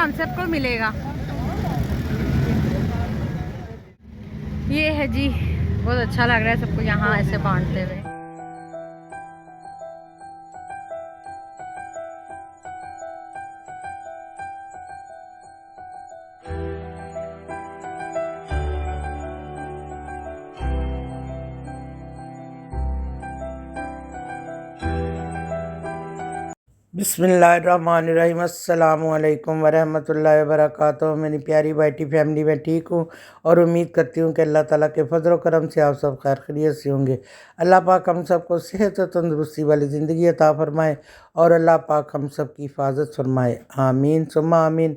Concept को मिलेगा। ये है जी, बहुत अच्छा लग रहा है सबको यहाँ ऐसे बांटते हुए। बिस्मिल्लाहिर्रहमानिर्रहीम, अस्सलामु अलैकुम वरहमतुल्लाहि वबरकातुहू। मेरी प्यारी भाईटी फैमिली में ठीक हूँ और उम्मीद करती हूँ कि अल्लाह ताला के फजल व करम से आप सब खैर खैरियत से होंगे। अल्लाह पाक हम सबको सेहत और तंदरुस्ती वाली ज़िंदगी अता फ़रमाए और अल्लाह पाक हम सब की हिफाजत फरमाए, आमीन सुम्मा आमीन।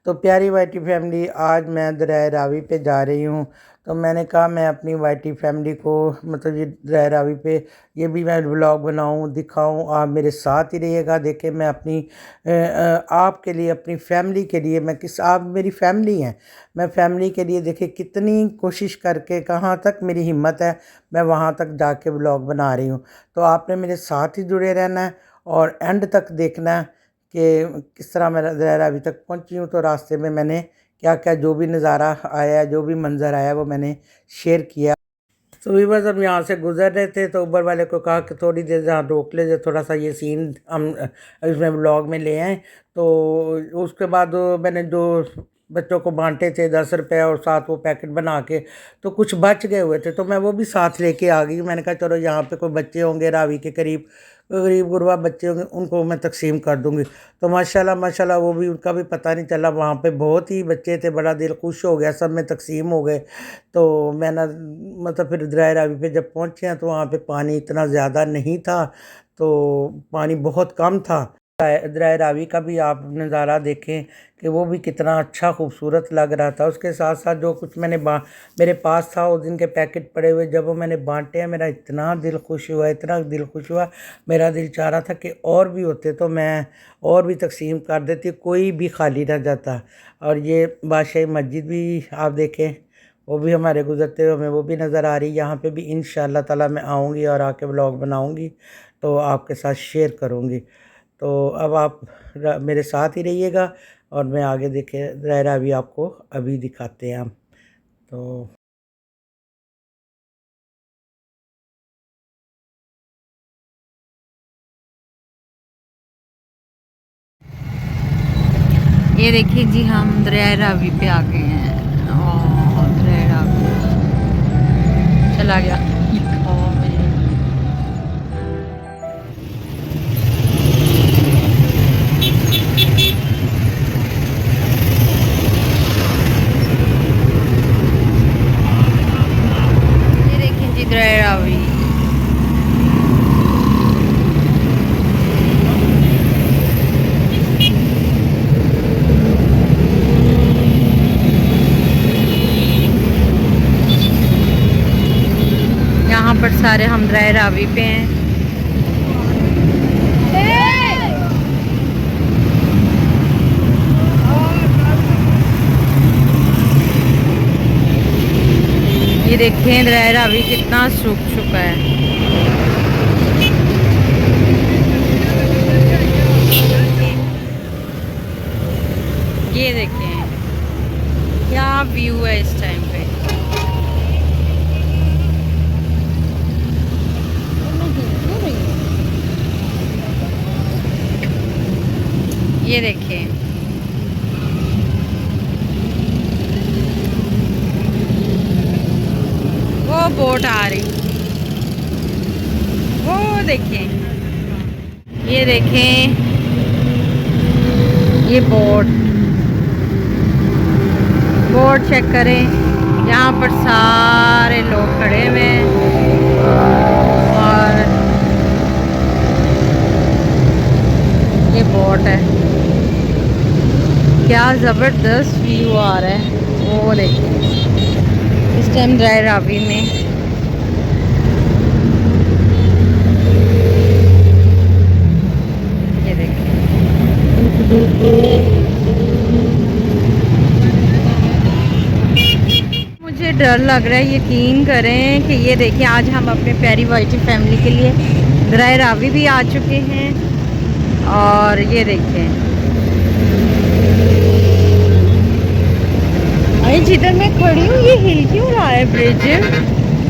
तो प्यारी वाईटी फैमिली, आज मैं दरिया रावी पे जा रही हूँ। तो मैंने कहा मैं अपनी वाईटी फैमिली को मतलब ये दरिया रावी पे ये भी मैं व्लॉग बनाऊं, दिखाऊं। आप मेरे साथ ही रहिएगा। देखें मैं अपनी आपके लिए, अपनी फैमिली के लिए, मैं किस आप मेरी फैमिली हैं, मैं फैमिली के लिए देखें कितनी कोशिश करके कहाँ तक मेरी हिम्मत है, मैं वहाँ तक जाके व्लॉग बना रही हूँ। तो आपने मेरे साथ ही जुड़े रहना है और एंड तक देखना है कि किस तरह मैं दरिया रावी तक पहुँची हूँ। तो रास्ते में मैंने क्या क्या जो भी नज़ारा आया, जो भी मंज़र आया, वो मैंने शेयर किया। तो वीवर्स, हम यहाँ से गुजर रहे थे तो ऊबर वाले को कहा कि थोड़ी देर जहाँ रोक ले, जो थोड़ा सा ये सीन हम इसमें व्लॉग में ले आए। तो उसके बाद मैंने जो बच्चों को बांटे थे 10 रुपये और साथ वो पैकेट बना के, तो कुछ बच गए हुए थे तो मैं वो भी साथ लेके आ गई। मैंने कहा चलो यहाँ पे कोई बच्चे होंगे रावी के करीब, गरीब गुरबा बच्चे होंगे, उनको मैं तकसीम कर दूँगी। तो माशाल्लाह माशाल्लाह वो भी, उनका भी पता नहीं चला। वहाँ पे बहुत ही बच्चे थे, बड़ा दिल खुश हो गया, सब में तकसीम हो गए। तो मैं ना मतलब फिर दरिया रावी पे जब पहुँचे हैं तो वहाँ पे पानी इतना ज़्यादा नहीं था, तो पानी बहुत कम था। दरिया रावी का भी आप नज़ारा देखें कि वो भी कितना अच्छा खूबसूरत लग रहा था। उसके साथ साथ जो कुछ मेरे पास था उस दिन के पैकेट पड़े हुए, जब वो मैंने बांटे हैं, मेरा इतना दिल खुश हुआ, इतना दिल खुश हुआ। मेरा दिल चाह रहा था कि और भी होते तो मैं और भी तकसीम कर देती, कोई भी खाली रह जाता। और ये बादशाही मस्जिद भी आप देखें, वो भी हमारे गुजरते हुए हमें वो भी नज़र आ रही। यहाँ पे भी इंशाअल्लाह ताला मैं आऊँगी और आके व्लॉग बनाऊँगी तो आपके साथ शेयर करूँगी। तो अब आप मेरे साथ ही रहिएगा और मैं आगे देखे दरिया रावी आपको अभी दिखाते हैं हम। तो ये देखिए जी, हम दरिया रावी पे आ गए हैं और दरिया रावी चला गया। ये देखिए जी दरिया रावी। यहाँ पर सारे हम दरिया रावी पे हैं। ये देखें दरिया रावी कितना सूख चुका है। ये देखें क्या व्यू है इस टाइम पे। ये देखें, वो बोट आ रही, वो देखें, ये देखें, ये बोट चेक करें। यहाँ पर सारे लोग खड़े हुए हैं और ये बोट है। क्या ज़बरदस्त व्यू आ रहा है, वो देखिए इस टाइम दरिया रावी में। ये देखिए, मुझे डर लग रहा है, यकीन करें कि ये देखिए आज हम अपने प्यारी वाइटी फैमिली के लिए दरिया रावी भी आ चुके हैं। और ये देखें अरे जिधर मैं खड़ी हूँ ये हिल क्यों रहा है ब्रिज?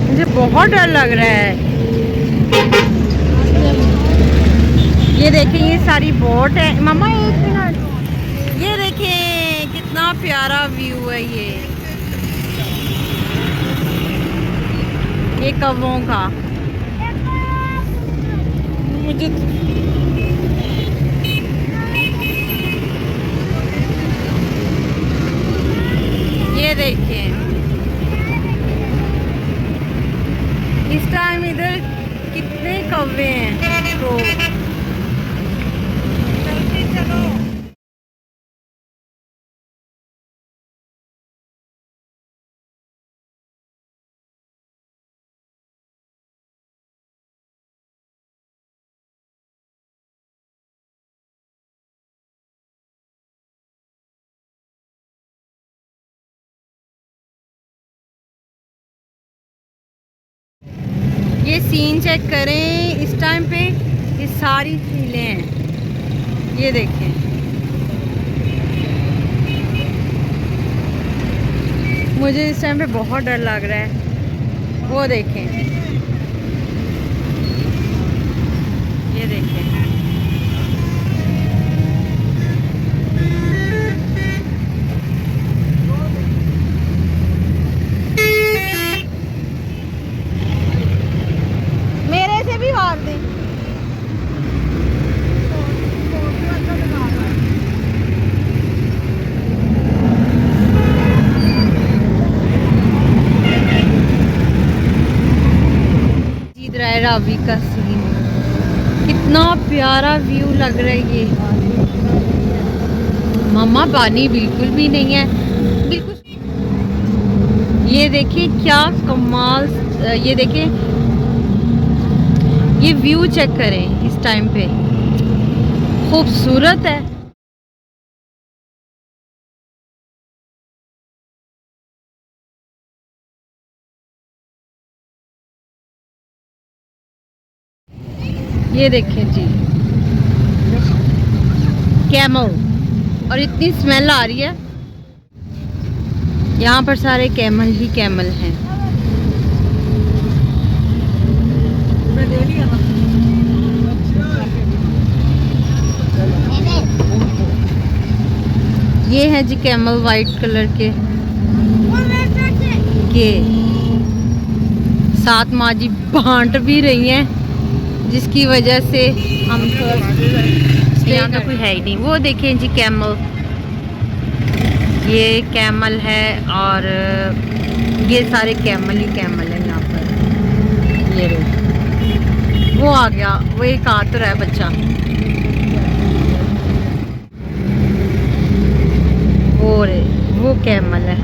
मुझे बहुत डर लग रहा है। ये देखें ये सारी बोट है। मामा एक मिनट, ये देखें कितना प्यारा व्यू है ये कौवों का। मुझे ये देखिए इस टाइम इधर कितने कौवे हैं। तो चलते चलो। ये सीन चेक करें इस टाइम पे, ये सारी झीलें हैं। ये देखें मुझे इस टाइम पे बहुत डर लग रहा है। वो देखें, ये देखें मेरे से भी मार दें। रावी का सीन कितना प्यारा व्यू लग रहा है ये। मामा पानी बिल्कुल भी नहीं है, बिल्कुल। ये देखिए क्या कमाल, ये देखिए ये व्यू चेक करें इस टाइम पे, खूबसूरत है। ये देखें जी कैमल, और इतनी स्मेल आ रही है। यहाँ पर सारे कैमल ही कैमल हैं। ये है जी कैमल वाइट कलर के। ये साथ माँ जी बांट भी रही हैं, जिसकी वजह से हम यहाँ तो कोई है ही नहीं। वो देखें जी कैमल, ये कैमल है और ये सारे कैमल ही कैमल है यहाँ पर। ये वो आ गया, वो एक आ तो रहा है बच्चा। वो कैमल है।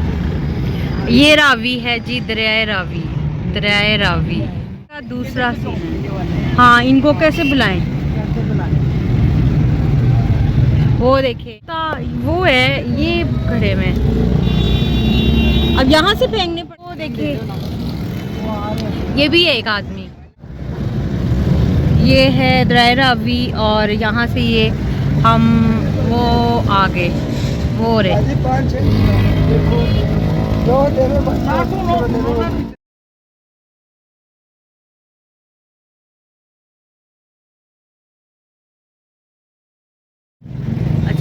ये रावी है जी, दरियाए रावी, दरियाए रावी का दूसरा सीन है। हाँ इनको कैसे बुलाएं? वो देखे वो है ये खड़े में, अब यहाँ से फेंकने पर। वो देखे ये भी है एक आदमी। ये है दरियाए रावी और यहाँ से ये हम वो आगे वो रे। अच्छा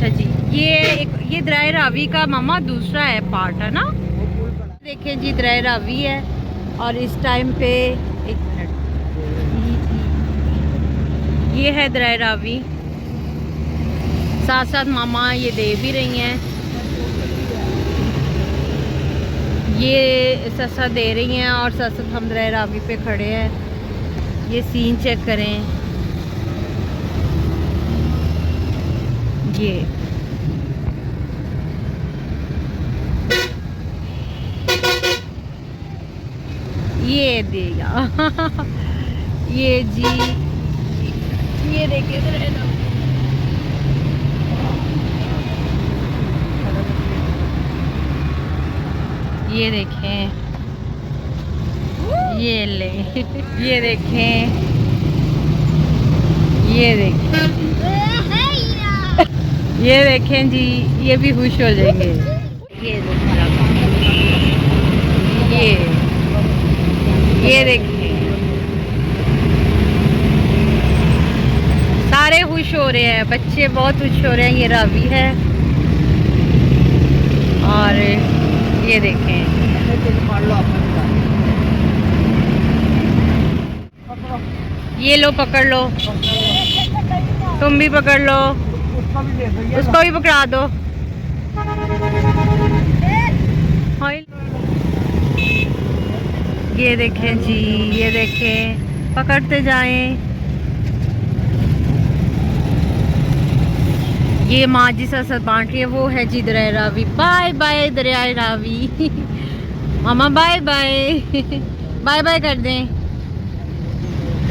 जी ये दरियाए रावी का मामा दूसरा है पार्ट है ना। देखें जी दरियाए रावी है और इस टाइम पे एक मिनट, ये है दरियाए रावी। साथ साथ मामा ये दे भी रही हैं, ये ससा दे रही हैं और साथ साथ हम दरियाए रावी पे खड़े हैं। ये सीन चेक करें, ये देगा ये जी ये देखिए ये देखें, ये ले ये देखें, ये देखें ये देखें जी, ये भी खुश हो जाएंगे। ये ये देखिए सारे खुश हो रहे हैं, बच्चे बहुत खुश हो रहे हैं। ये रावी है और ये देखें ये लो पकड़ लो, तुम भी पकड़ लो, उसको भी पकड़ा दो। ये देखें जी, ये देखें, पकड़ते जाएं। ये माँ जी साथ बांट रही है, वो है जी दरिया रावी। बाय बाय दरिया रावी। मामा बाय बाय। बाय बाय कर दें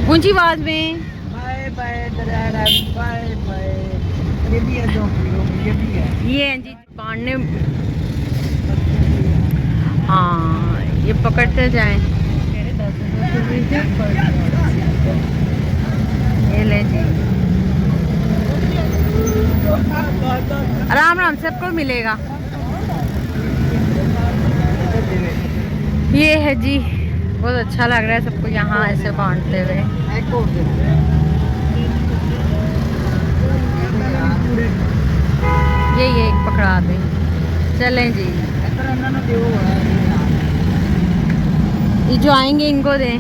ऊंची आवाज में। बाय बाय दरिया रावी, बाय बाय। ये भी है, ये भी है। ये हैं जी बांटने। हाँ ये पकड़ते जाएं। ये ले जी, आराम आराम सबको मिलेगा। ये है जी, बहुत अच्छा लग रहा है सबको यहाँ ऐसे बांटते हुए। ये एक पकड़ा दें, चलें जी। ये जो आएंगे इनको दें।